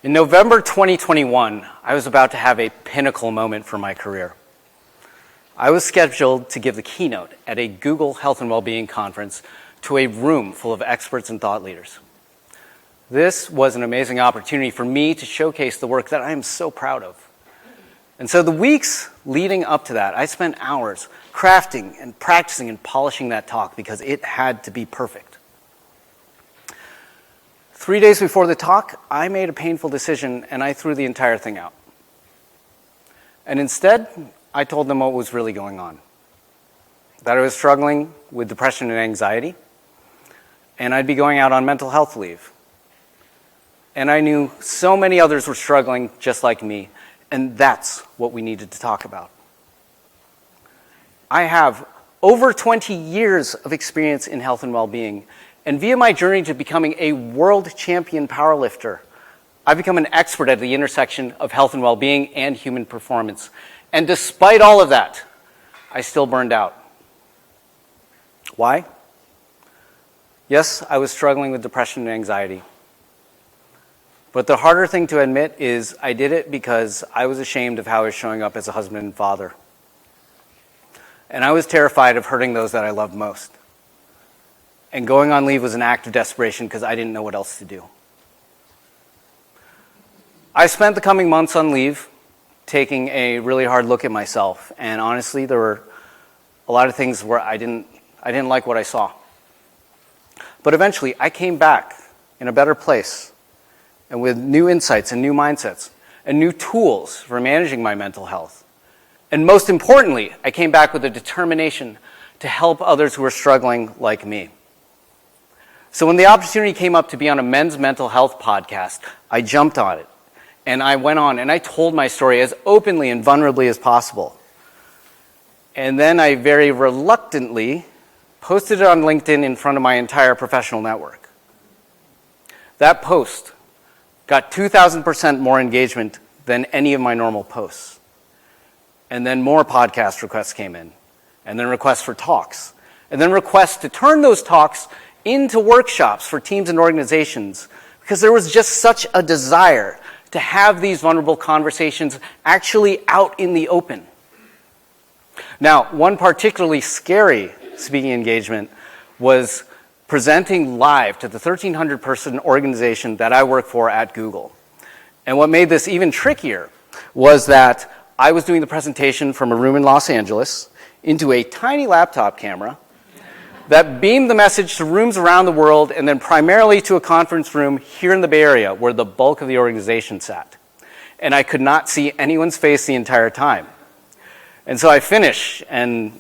In November 2021, I was about to have a pinnacle moment for my career. I was scheduled to give the keynote at a Google Health and Wellbeing conference to a room full of experts and thought leaders. This was an amazing opportunity for me to showcase the work that I am so proud of. And so the weeks leading up to that, I spent hours crafting and practicing and polishing that talk because it had to be perfect. 3 days before the talk, I made a painful decision and I threw the entire thing out. And instead, I told them what was really going on. That I was struggling with depression and anxiety, and I'd be going out on mental health leave. And I knew so many others were struggling just like me, and that's what we needed to talk about. I have over 20 years of experience in health and well-being, and via my journey to becoming a world champion powerlifter, I've become an expert at the intersection of health and well-being and human performance. And despite all of that, I still burned out. Why? Yes, I was struggling with depression and anxiety. But the harder thing to admit is I did it because I was ashamed of how I was showing up as a husband and father. And I was terrified of hurting those that I loved most. And going on leave was an act of desperation because I didn't know what else to do. I spent the coming months on leave taking a really hard look at myself. And honestly, there were a lot of things where I didn't like what I saw. But eventually, I came back in a better place and with new insights and new mindsets and new tools for managing my mental health. And most importantly, I came back with a determination to help others who are struggling like me. So when the opportunity came up to be on a men's mental health podcast, I jumped on it. And I went on and I told my story as openly and vulnerably as possible. And then I very reluctantly posted it on LinkedIn in front of my entire professional network. That post got 2,000% more engagement than any of my normal posts. And then more podcast requests came in. And then requests for talks. And then requests to turn those talks into workshops for teams and organizations, because there was just such a desire to have these vulnerable conversations actually out in the open. Now, one particularly scary speaking engagement was presenting live to the 1,300-person organization that I work for at Google. And what made this even trickier was that I was doing the presentation from a room in Los Angeles into a tiny laptop camera that beamed the message to rooms around the world and then primarily to a conference room here in the Bay Area where the bulk of the organization sat. And I could not see anyone's face the entire time. And so I finished, and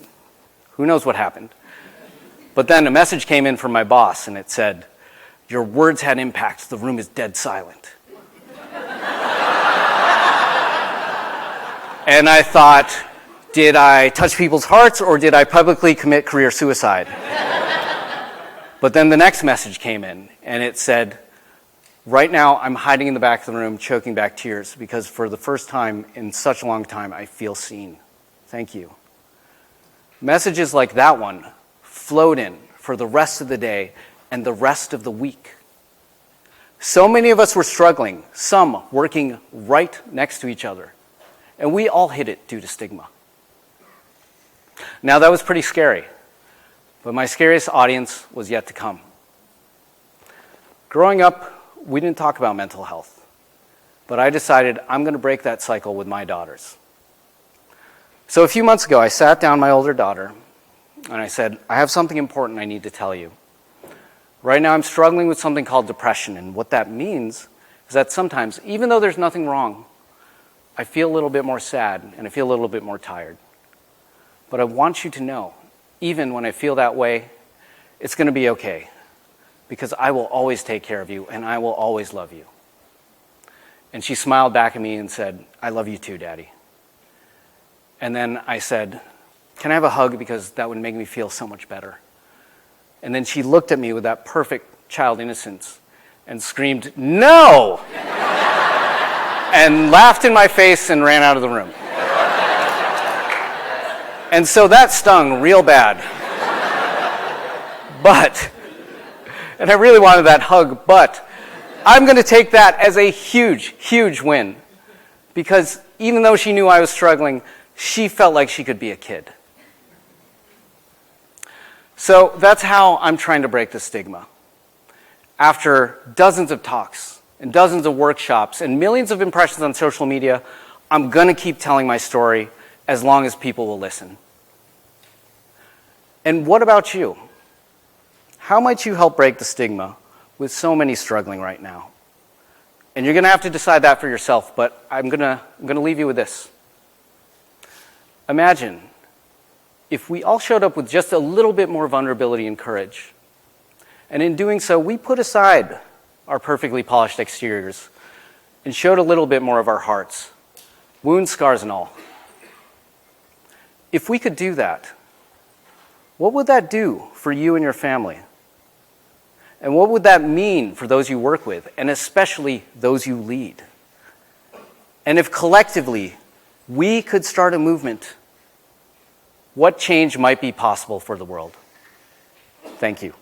who knows what happened. But then a message came in from my boss, and it said, "Your words had impact. The room is dead silent." And I thought, did I touch people's hearts or did I publicly commit career suicide? But then the next message came in and it said, "Right now I'm hiding in the back of the room choking back tears because for the first time in such a long time I feel seen. Thank you." Messages like that one flowed in for the rest of the day and the rest of the week. So many of us were struggling, some working right next to each other, and we all hid it due to stigma. Now, that was pretty scary, but my scariest audience was yet to come. Growing up, we didn't talk about mental health, but I decided I'm going to break that cycle with my daughters. So a few months ago, I sat down my older daughter, and I said, "I have something important I need to tell you. Right now, I'm struggling with something called depression, and what that means is that sometimes, even though there's nothing wrong, I feel a little bit more sad, and I feel a little bit more tired. But I want you to know, even when I feel that way, it's going to be okay, because I will always take care of you, and I will always love you." And she smiled back at me and said, "I love you too, Daddy." And then I said, "Can I have a hug, because that would make me feel so much better?" And then she looked at me with that perfect child innocence and screamed, "No!" and laughed in my face and ran out of the room. And so that stung real bad. And I really wanted that hug, but I'm going to take that as a huge, huge win. Because even though she knew I was struggling, she felt like she could be a kid. So that's how I'm trying to break the stigma. After dozens of talks and dozens of workshops and millions of impressions on social media, I'm going to keep telling my story as long as people will listen. And what about you? How might you help break the stigma with so many struggling right now? And you're going to have to decide that for yourself, but I'm going to leave you with this. Imagine if we all showed up with just a little bit more vulnerability and courage. And in doing so, we put aside our perfectly polished exteriors and showed a little bit more of our hearts, wounds, scars, and all. If we could do that, what would that do for you and your family? And what would that mean for those you work with, and especially those you lead? And if collectively we could start a movement, what change might be possible for the world? Thank you.